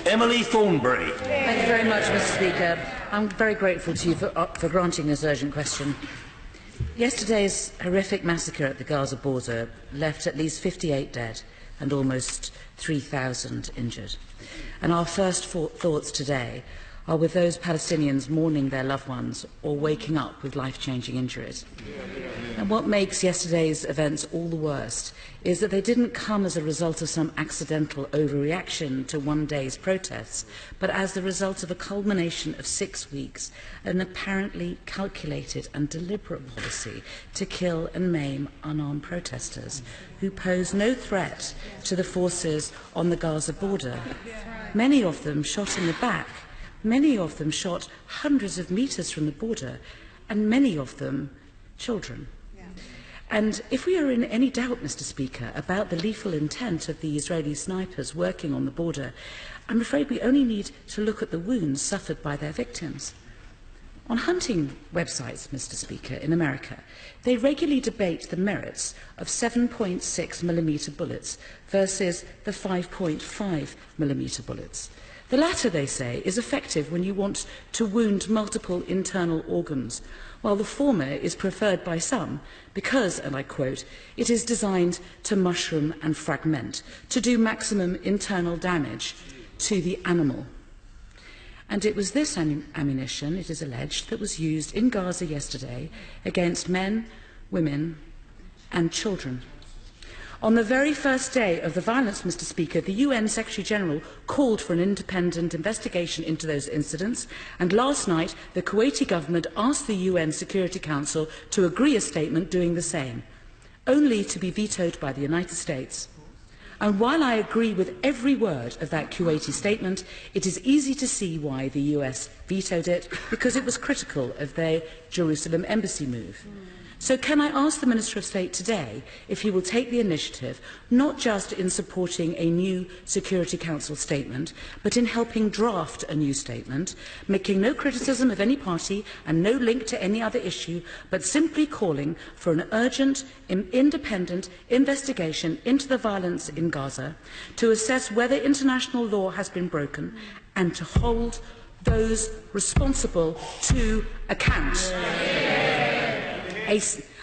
Emily Thornberry. Thank you very much, Mr. Speaker. I'm very grateful to you for granting this urgent question. Yesterday's horrific massacre at the Gaza border left at least 58 dead and almost 3,000 injured. And our first thoughts today are with those Palestinians mourning their loved ones or waking up with life-changing injuries. And what makes yesterday's events all the worst is that they didn't come as a result of some accidental overreaction to one day's protests, but as the result of a culmination of 6 weeks, an apparently calculated and deliberate policy to kill and maim unarmed protesters who pose no threat to the forces on the Gaza border. Many of them shot in the back, many of them shot hundreds of metres from the border, and many of them children. And if we are in any doubt, Mr. Speaker, about the lethal intent of the Israeli snipers working on the border, I'm afraid we only need to look at the wounds suffered by their victims. On hunting websites, Mr. Speaker, in America, they regularly debate the merits of 7.6mm bullets versus the 5.5mm bullets. The latter, they say, is effective when you want to wound multiple internal organs, while the former is preferred by some because, and I quote, it is designed to mushroom and fragment, to do maximum internal damage to the animal. And it was this ammunition, it is alleged, that was used in Gaza yesterday against men, women and children. On the very first day of the violence, Mr. Speaker, the UN Secretary-General called for an independent investigation into those incidents, and last night the Kuwaiti government asked the UN Security Council to agree a statement doing the same, only to be vetoed by the United States. And while I agree with every word of that Kuwaiti statement, it is easy to see why the US vetoed it, because it was critical of their Jerusalem embassy move. So can I ask the Minister of State today if he will take the initiative, not just in supporting a new Security Council statement, but in helping draft a new statement, making no criticism of any party and no link to any other issue, but simply calling for an urgent, independent investigation into the violence in Gaza to assess whether international law has been broken and to hold those responsible to account.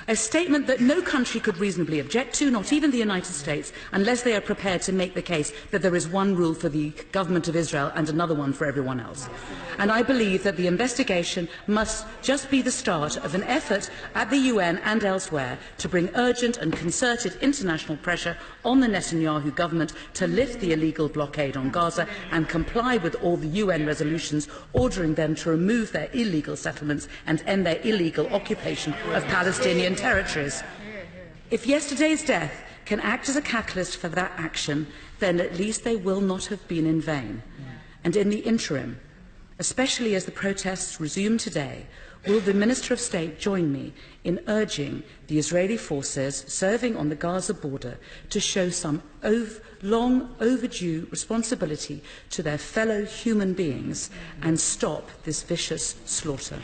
A statement that no country could reasonably object to, not even the United States, unless they are prepared to make the case that there is one rule for the government of Israel and another one for everyone else. And I believe that the investigation must just be the start of an effort at the UN and elsewhere to bring urgent and concerted international pressure on the Netanyahu government to lift the illegal blockade on Gaza and comply with all the UN resolutions ordering them to remove their illegal settlements and end their illegal occupation of Palestinian territories. If yesterday's death can act as a catalyst for that action, then at least they will not have been in vain. And in the interim, especially as the protests resume today, will the Minister of State join me in urging the Israeli forces serving on the Gaza border to show some long overdue responsibility to their fellow human beings and stop this vicious slaughter?